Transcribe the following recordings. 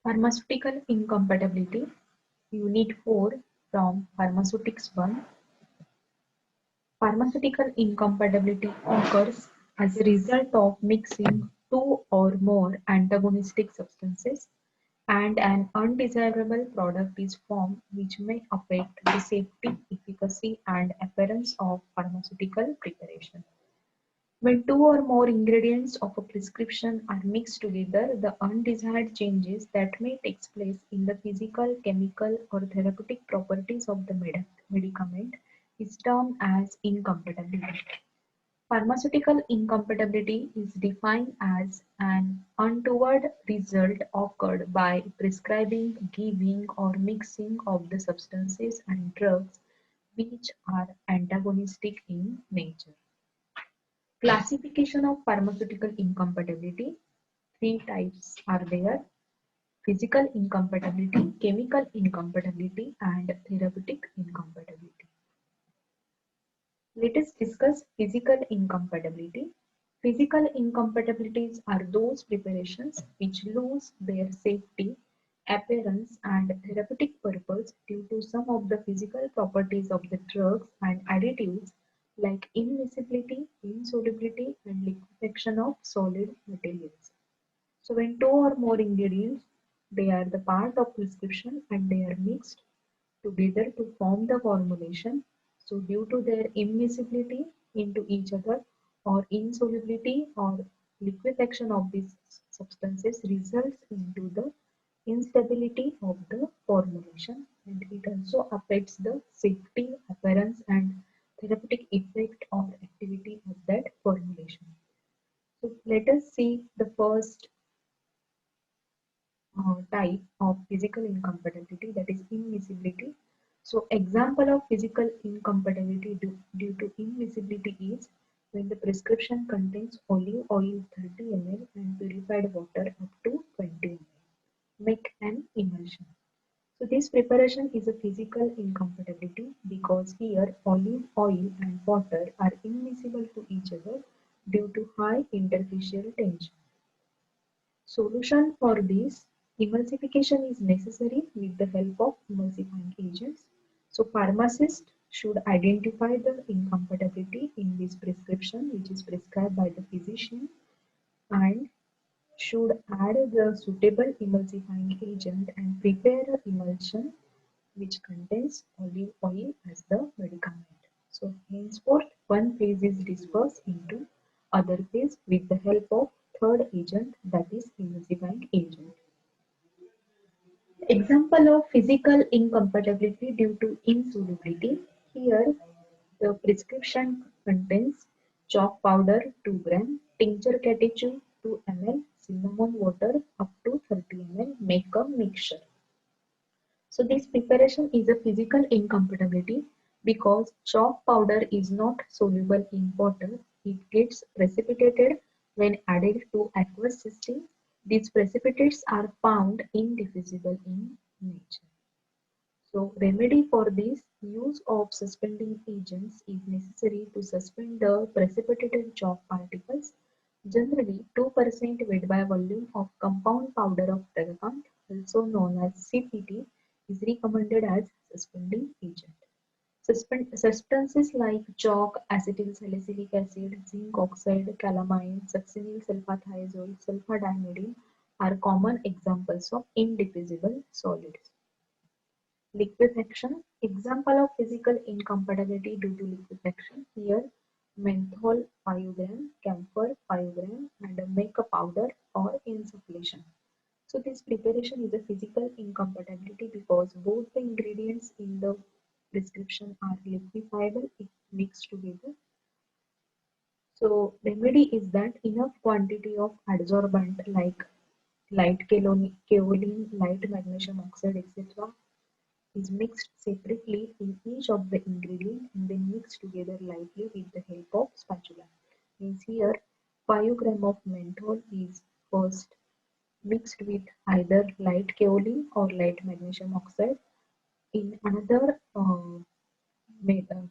Pharmaceutical incompatibility, Unit 4 from Pharmaceutics 1. Pharmaceutical incompatibility occurs as a result of mixing two or more antagonistic substances, and an undesirable product is formed which may affect the safety, efficacy, and appearance of pharmaceutical preparation. When two or more ingredients of a prescription are mixed together, the undesired changes that may take place in the physical, chemical, or therapeutic properties of the medicament is termed as incompatibility. Pharmaceutical incompatibility is defined as an untoward result occurred by prescribing, giving, or mixing of the substances and drugs which are antagonistic in nature. Classification of pharmaceutical incompatibility. Three types are there: physical incompatibility, chemical incompatibility, and therapeutic incompatibility. Let us discuss physical incompatibility. Physical incompatibilities are those preparations which lose their safety, appearance, and therapeutic purpose due to some of the physical properties of the drugs and additives like immiscibility, insolubility, and liquefaction of solid materials. So when two or more ingredients, they are the part of prescription and they are mixed together to form the formulation. So due to their immiscibility into each other or insolubility or liquefaction of these substances results into the instability of the formulation, and it also affects the safety, appearance, and therapeutic effect or activity of that formulation. So let us see the first type of physical incompatibility, that is immiscibility. So example of physical incompatibility due to immiscibility is when the prescription contains olive oil 30 ml and purified water up to 20 ml. Make an emulsion. So this preparation is a physical incompatibility because here olive oil and water are immiscible to each other due to high interfacial tension. Solution for this emulsification is necessary with the help of emulsifying agents. So pharmacist should identify the incompatibility in this prescription which is prescribed by the physician and should add the suitable emulsifying agent and prepare an emulsion which contains olive oil as the medicament. So henceforth one phase is dispersed into other phase with the help of third agent, that is emulsifying agent. Example of physical incompatibility due to insolubility. Here the prescription contains chalk powder 2 gram, tincture catechu 2 ml, cinnamon water up to 30 ml, make a mixture. So this preparation is a physical incompatibility because chalk powder is not soluble in water. It gets precipitated when added to aqueous system. These precipitates are found indivisible in nature. So remedy for this, use of suspending agents is necessary to suspend the precipitated chalk particles. Generally, 2% weight by volume of compound powder of Tagakant, also known as CPT, is recommended as suspending agent. Substances like chalk, acetyl salicylic acid, zinc oxide, calamine, succinyl sulfathiazole, sulfadiamidine are common examples of indivisible solids. Liquefaction. Example of physical incompatibility due to liquefaction. Here menthol 5 gram, camphor 5 gram, and a makeup powder or insufflation. So this preparation is a physical incompatibility because both the ingredients in the prescription are liquefiable if mixed together. So remedy is that enough quantity of adsorbent like light kaolin, light magnesium oxide, etc. is mixed separately in each of the ingredient and then mixed together lightly with the help of spatula. Means here 5 gram of menthol is first mixed with either light kaolin or light magnesium oxide. In another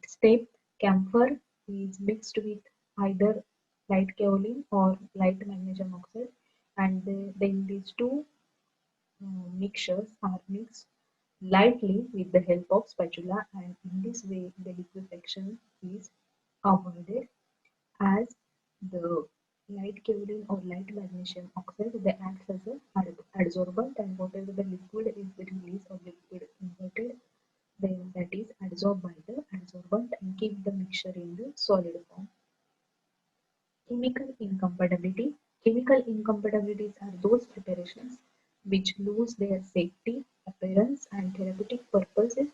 step, camphor is mixed with either light kaolin or light magnesium oxide, and then these two mixtures are mixed lightly with the help of spatula, and in this way the liquefaction is avoided as the light kaolin or light magnesium oxide they acts as a adsorbent, and whatever the liquid is released or liquid inverted, then that is adsorbed by the adsorbent and keep the mixture in the solid form. Chemical incompatibility. Chemical incompatibilities are those preparations which lose their safety, appearance, and therapeutic purposes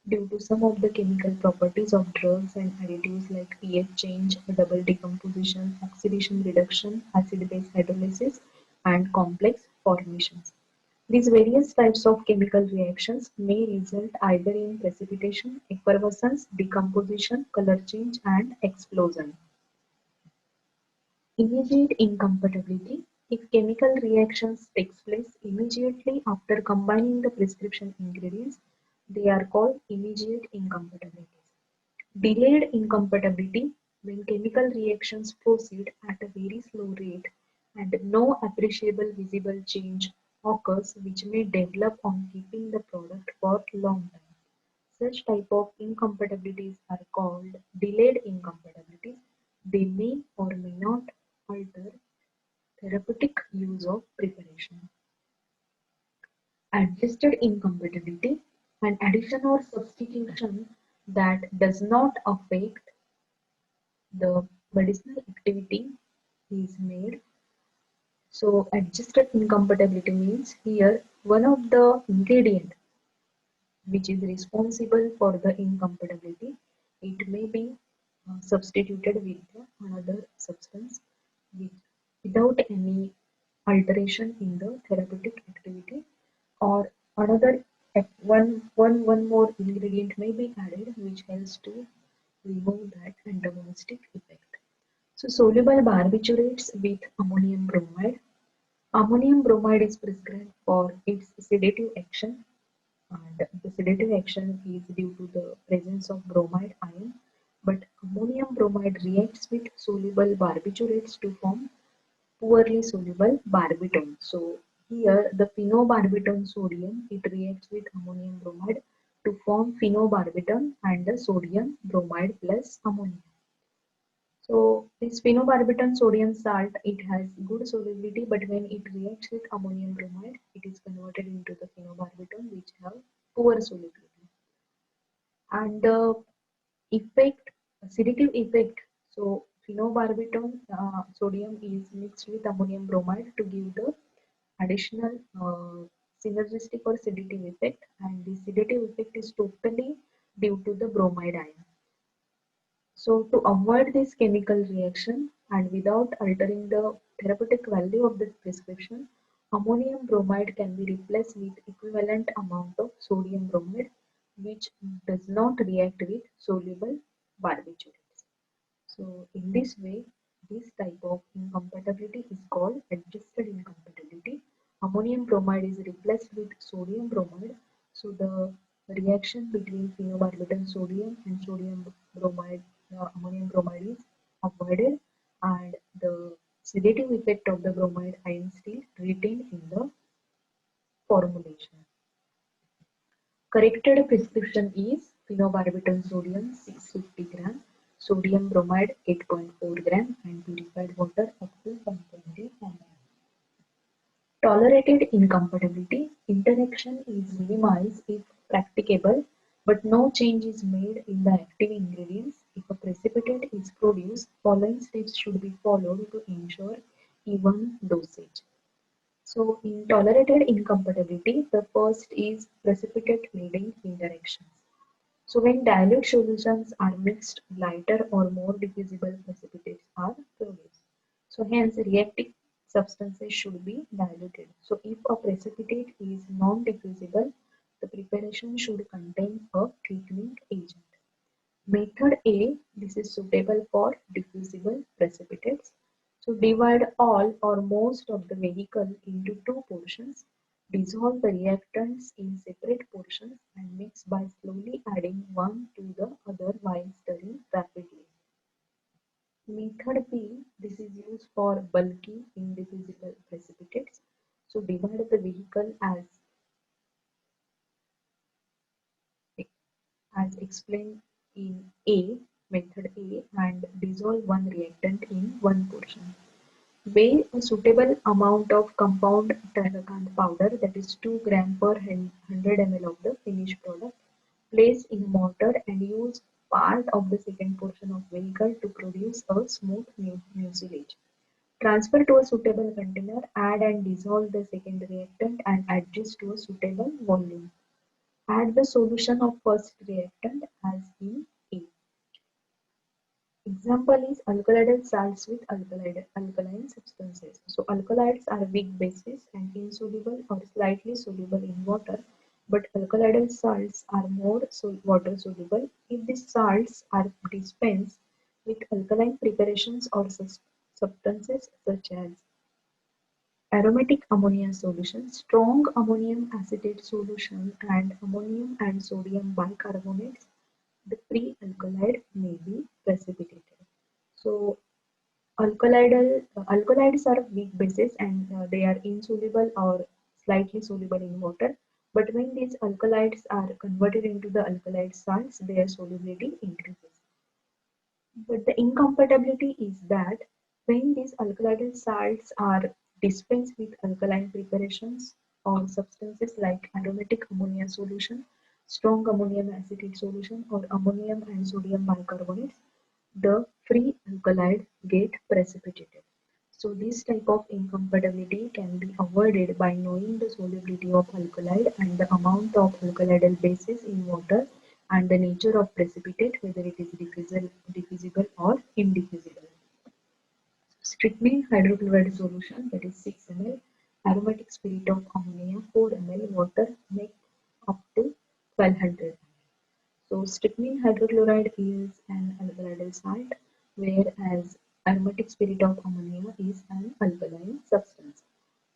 due to some of the chemical properties of drugs and additives like pH change, double decomposition, oxidation reduction, acid-base hydrolysis, and complex formations. These various types of chemical reactions may result either in precipitation, effervescence, decomposition, color change, and explosion. Immediate incompatibility: if chemical reactions takes place immediately after combining the prescription ingredients, they are called immediate incompatibilities. Delayed incompatibility: when chemical reactions proceed at a very slow rate and no appreciable visible change occurs which may develop on keeping the product for long time. Such type of incompatibilities are called delayed incompatibilities. They may or may not alter therapeutic use of preparation. Adjusted incompatibility: an addition or substitution that does not affect the medicinal activity is made. So adjusted incompatibility means here one of the ingredient which is responsible for the incompatibility, it may be substituted with another substance with, without any alteration in the therapeutic activity, or another one more ingredient may be added which helps to remove that antagonistic effect. So soluble barbiturates with ammonium bromide. Ammonium bromide is prescribed for its sedative action, and the sedative action is due to the presence of bromide ion, but ammonium bromide reacts with soluble barbiturates to form poorly soluble barbitone. So here the phenobarbital sodium, it reacts with ammonium bromide to form phenobarbital and the sodium bromide plus ammonia. So this phenobarbital sodium salt, it has good solubility, but when it reacts with ammonium bromide, it is converted into the phenobarbital which have poor solubility. And the effect, sedative effect. So phenobarbital sodium is mixed with ammonium bromide to give the additional synergistic or sedative effect, and the sedative effect is totally due to the bromide ion. So to avoid this chemical reaction and without altering the therapeutic value of the prescription, ammonium bromide can be replaced with equivalent amount of sodium bromide which does not react with soluble barbiturates. So in this way, this type of incompatibility is called adjusted incompatibility. Ammonium bromide is replaced with sodium bromide. So the reaction between phenobarbital sodium and sodium bromide, ammonium bromide is avoided, and the sedative effect of the bromide ion still retained in the formulation. Corrected prescription is phenobarbital sodium 650 gram, sodium bromide 8.4 gram, and purified water up to 120 ml. Tolerated incompatibility: interaction is minimized if practicable, but no change is made in the active ingredients. If a precipitate is produced, following steps should be followed to ensure even dosage. So in tolerated incompatibility, the first is precipitate-leading interactions. So when dilute solutions are mixed, lighter or more diffusible precipitates are produced. So hence reactive substances should be diluted. So if a precipitate is non-diffusible, the preparation should contain a thickening agent. Method A, this is suitable for diffusible precipitates. So divide all or most of the vehicle into two portions. Dissolve the reactants in separate portions and mix by slowly adding one to the other while stirring rapidly. Method B, this is used for bulky indivisible precipitates. So divide the vehicle as as explained in A, method A, and dissolve one reactant in one portion. Weigh a suitable amount of compound tragicant powder, that is 2 gram per 100 ml of the finished product. Place in mortar and use part of the second portion of vehicle to produce a smooth mucilage. Transfer to a suitable container, add and dissolve the second reactant and adjust to a suitable volume. Add the solution of first reactant as in A. Example is alkaloidal salts with alkaline substances. So alkaloids are weak bases and insoluble or slightly soluble in water, but alkaloidal salts are more water soluble if these salts are dispensed with alkaline preparations or substances such as aromatic ammonia solution, strong ammonium acetate solution, and ammonium and sodium bicarbonates. The free alkaloid may be precipitated. So alkaloids are weak bases and they are insoluble or slightly soluble in water. But when these alkaloids are converted into the alkaloid salts, their solubility increases. But the incompatibility is that when these alkaloidal salts are dispensed with alkaline preparations or substances like aromatic ammonia solution, strong ammonium acetate solution, or ammonium and sodium bicarbonates, the free alkaloid get precipitated. So this type of incompatibility can be avoided by knowing the solubility of alkaloid and the amount of alkaloidal bases in water and the nature of precipitate, whether it is diffusible or indiffusible. Strychnine hydrochloride solution, that is 6 ml, aromatic spirit of ammonia 4 ml, water make up to 1200. So strychnine hydrochloride is an alkaloidal salt, whereas aromatic spirit of ammonia is an alkaline substance.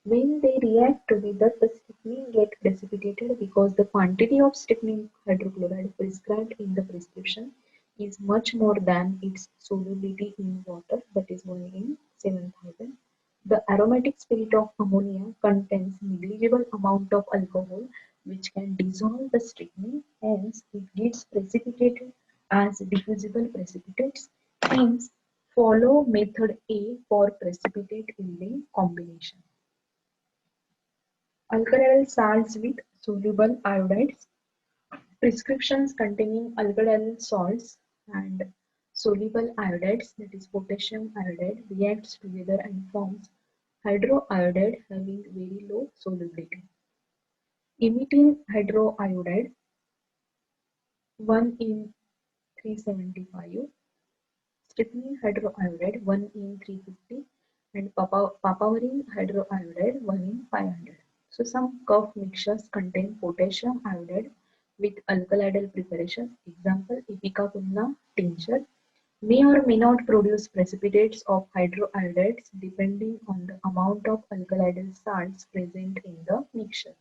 When they react together, the strychnine get precipitated because the quantity of strychnine hydrochloride prescribed in the prescription is much more than its solubility in water, that is 1 in 7,000. The aromatic spirit of ammonia contains negligible amount of alcohol which can dissolve the strychnine, hence it gets precipitated as diffusible precipitates. Hence, follow method A for precipitate yielding combination. Alkaloidal salts with soluble iodides. Prescriptions containing alkaloidal salts and soluble iodides, that is potassium iodide, reacts together and forms hydroiodide having very low solubility. Imitin hydroiodide 1 in 375, strychnine hydroiodide 1 in 350, and papaverine hydroiodide 1 in 500. So some cough mixtures contain potassium iodide with alkaloidal preparation. Example, ipecacuanha tincture may or may not produce precipitates of hydroiodides depending on the amount of alkaloidal salts present in the mixture.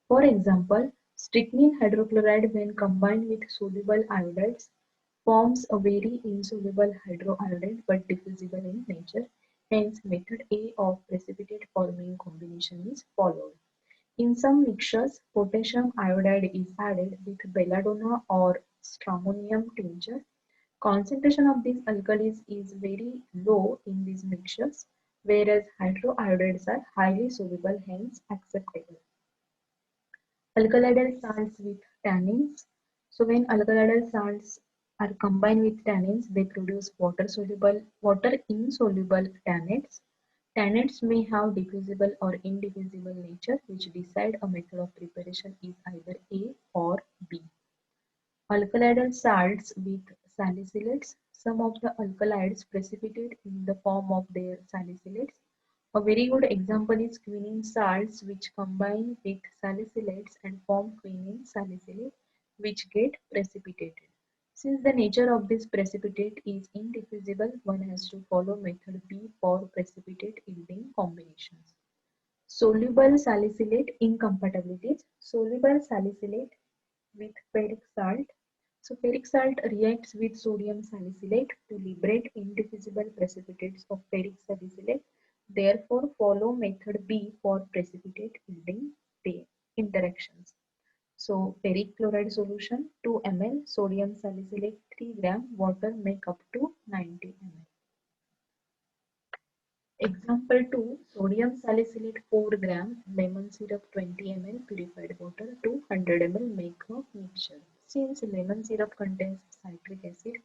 For example, strychnine hydrochloride when combined with soluble iodides forms a very insoluble hydroiodide but diffusible in nature. Hence, method A of precipitate forming combination is followed. In some mixtures, potassium iodide is added with belladonna or stramonium tincture. Concentration of these alkalis is very low in these mixtures, whereas hydroiodides are highly soluble, hence acceptable. Alkaloidal salts with tannins. So when alkaloidal salts are combined with tannins, they produce water insoluble tannates. Tannates may have diffusible or indiffusible nature, which decide a method of preparation is either A or B. Alkaloidal salts with salicylates. Some of the alkalides precipitate in the form of their salicylates. A very good example is quinine salts which combine with salicylates and form quinine salicylate which get precipitated. Since the nature of this precipitate is indiffusible, one has to follow method B for precipitate yielding combinations. Soluble salicylate incompatibilities. Soluble salicylate with ferric salt. So ferric salt reacts with sodium salicylate to liberate indiffusible precipitates of ferric salicylate. Therefore, follow method B for precipitate yielding interactions. So ferric chloride solution 2 ml, sodium salicylate 3 gram, water make up to 90 ml. Example 2, sodium salicylate 4 gram, lemon syrup 20 ml, purified water 200 ml make a mixture. Since lemon syrup contains citric acid,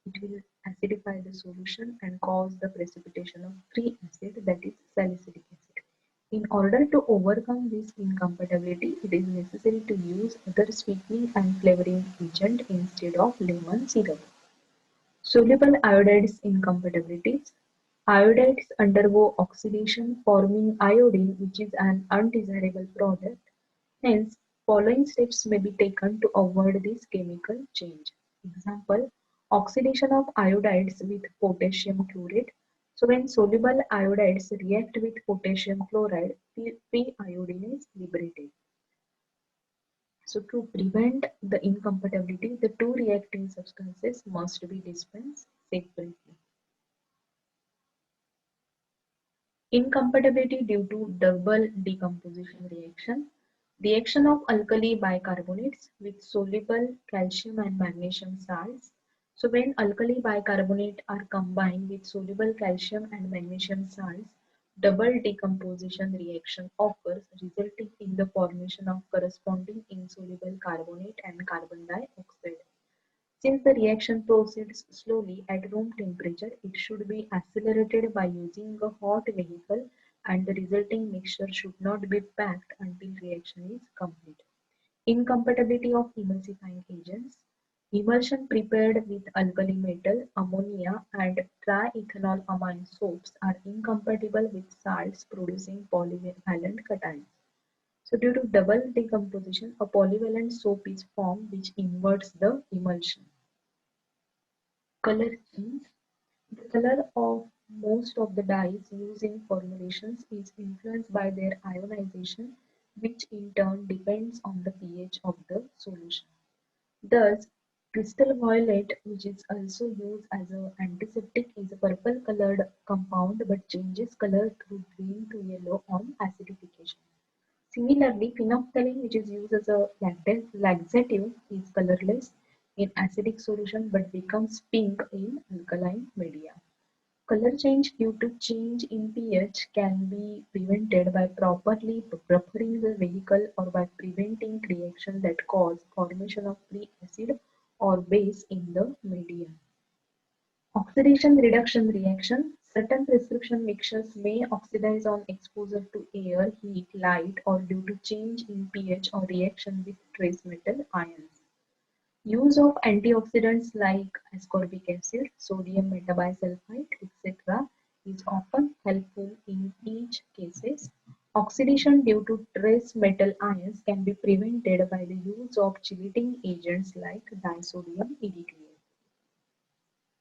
it will acidify the solution and cause the precipitation of free acid, that is salicylic acid. In order to overcome this incompatibility, it is necessary to use other sweetening and flavoring agent instead of lemon syrup. Soluble iodides incompatibilities. Iodides undergo oxidation forming iodine, which is an undesirable product. Hence, following steps may be taken to avoid this chemical change. Example, oxidation of iodides with potassium chloride. So when soluble iodides react with potassium chloride, free iodine is liberated. So to prevent the incompatibility, the two reacting substances must be dispensed separately. Incompatibility due to double decomposition reaction. Reaction of alkali bicarbonates with soluble calcium and magnesium salts. So when alkali bicarbonate are combined with soluble calcium and magnesium salts, double decomposition reaction occurs, resulting in the formation of corresponding insoluble carbonate and carbon dioxide. Since the reaction proceeds slowly at room temperature, it should be accelerated by using a hot vehicle, and the resulting mixture should not be packed until reaction is complete. Incompatibility of emulsifying agents. Emulsion prepared with alkali metal, ammonia, and triethanolamine soaps are incompatible with salts producing polyvalent cations. So due to double decomposition, a polyvalent soap is formed which inverts the emulsion. Color change. The color of most of the dyes used in formulations is influenced by their ionization, which in turn depends on the pH of the solution. Thus, crystal violet, which is also used as an antiseptic, is a purple colored compound but changes color through green to yellow on acidification. Similarly, phenolphthalein, which is used as a laxative, is colorless in acidic solution but becomes pink in alkaline media. Color change due to change in pH can be prevented by properly buffering the vehicle or by preventing reactions that cause formation of free acid or base in the medium. Oxidation reduction reaction. Certain prescription mixtures may oxidize on exposure to air, heat, light, or due to change in pH or reaction with trace metal ions. Use of antioxidants like ascorbic acid, sodium metabisulfite, etc. is often helpful in each cases. Oxidation due to trace metal ions can be prevented by the use of chelating agents like disodium EDTA.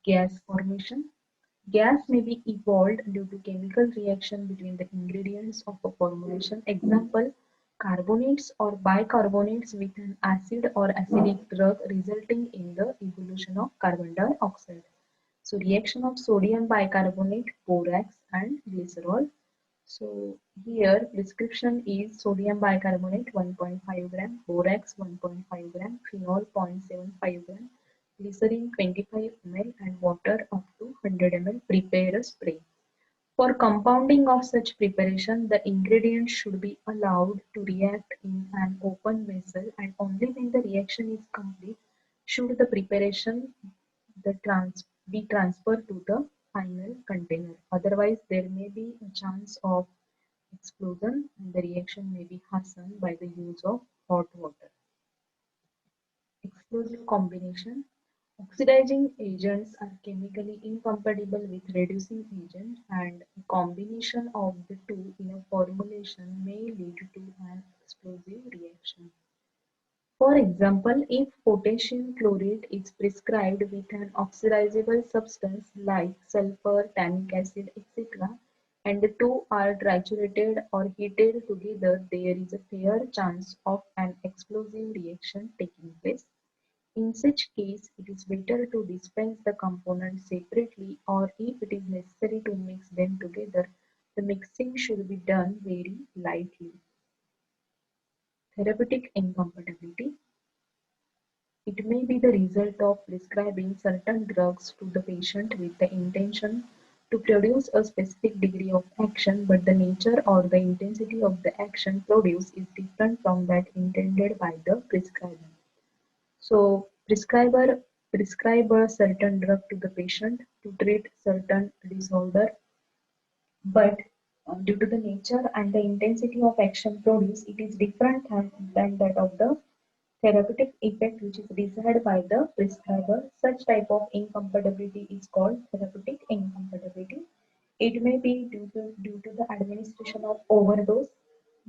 Gas formation. Gas may be evolved due to chemical reaction between the ingredients of a formulation. Example, carbonates or bicarbonates with an acid or acidic drug resulting in the evolution of carbon dioxide. So reaction of sodium bicarbonate, borax and glycerol. So here prescription is sodium bicarbonate 1.5 gram, borax 1.5 gram, phenol 0.75 gram, glycerin 25 ml and water up to 100 ml. Prepare a spray. For compounding of such preparation, the ingredients should be allowed to react in an open vessel, and only when the reaction is complete should the preparation be transferred to the final container. Otherwise, there may be a chance of explosion and the reaction may be hastened by the use of hot water. Explosive combination. Oxidizing agents are chemically incompatible with reducing agent, and a combination of the two in a formulation may lead to an explosive reaction. For example, if potassium chlorate is prescribed with an oxidizable substance like sulfur, tannic acid, etc., and the two are triturated or heated together, there is a fair chance of an explosive reaction taking place. In such case, it is better to dispense the components separately, or if it is necessary to mix them together, the mixing should be done very lightly. Therapeutic incompatibility. It may be the result of prescribing certain drugs to the patient with the intention to produce a specific degree of action, but the nature or the intensity of the action produced is different from that intended by the prescriber. So, prescribe a certain drug to the patient to treat certain disorder, but due to the nature and the intensity of action produced, it is different than that of the therapeutic effect which is desired by the prescriber. Such type of incompatibility is called therapeutic incompatibility. It may be due to the administration of overdose,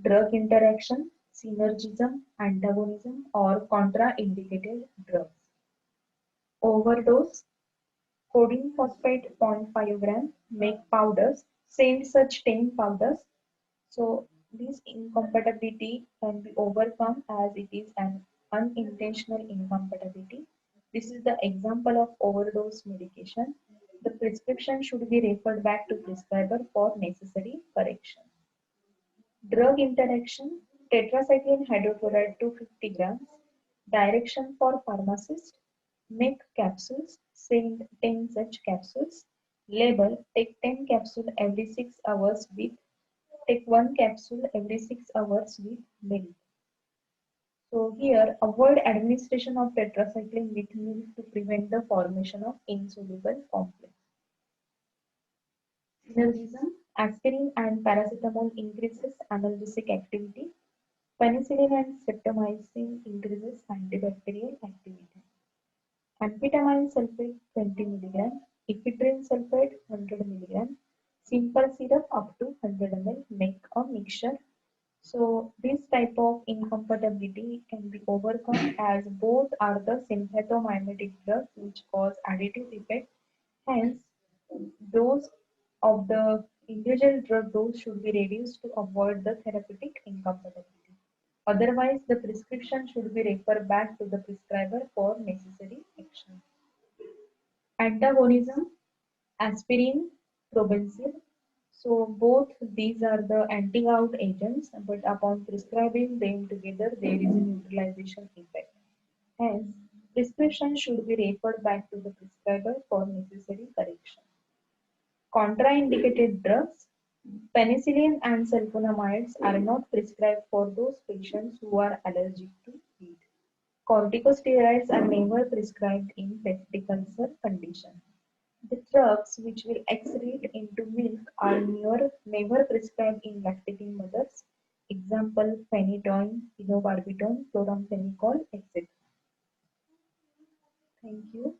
drug interaction, synergism, antagonism, or contraindicated drugs. Overdose, codeine phosphate 0.5 gram, make powders, send such 10 powders. So this incompatibility can be overcome as it is an unintentional incompatibility. This is the example of overdose medication. The prescription should be referred back to prescriber for necessary correction. Drug interaction, tetracycline hydrochloride 250 grams. Direction for pharmacist, make capsules, send 10 such capsules. Label, take 10 capsules every 6 hours with take 1 capsule every 6 hours with milk. So here, avoid administration of tetracycline with milk to prevent the formation of insoluble complex. Synergism, aspirin and paracetamol increases analgesic activity. Penicillin and streptomycin increases antibacterial activity. Amphetamine sulfate 20 mg, ephedrine sulfate 100 mg, simple syrup up to 100 ml, make a mixture. So this type of incompatibility can be overcome as both are the sympathomimetic drugs which cause additive effect. Hence, dose of the individual drug dose should be reduced to avoid the therapeutic incompatibility. Otherwise, the prescription should be referred back to the prescriber for necessary action. Antagonism, aspirin, probenecid. So both these are the anti-gout agents, but upon prescribing them together, there is a neutralization effect. Hence, prescription should be referred back to the prescriber for necessary correction. Contraindicated drugs, penicillin and sulfonamides are not prescribed for those patients who are allergic to heat. Corticosteroids are never prescribed in peptic ulcer condition. The drugs which will excrete into milk are never prescribed in lactating mothers. Example, phenytoin, phenobarbital, chloramphenicol, etc. Thank you.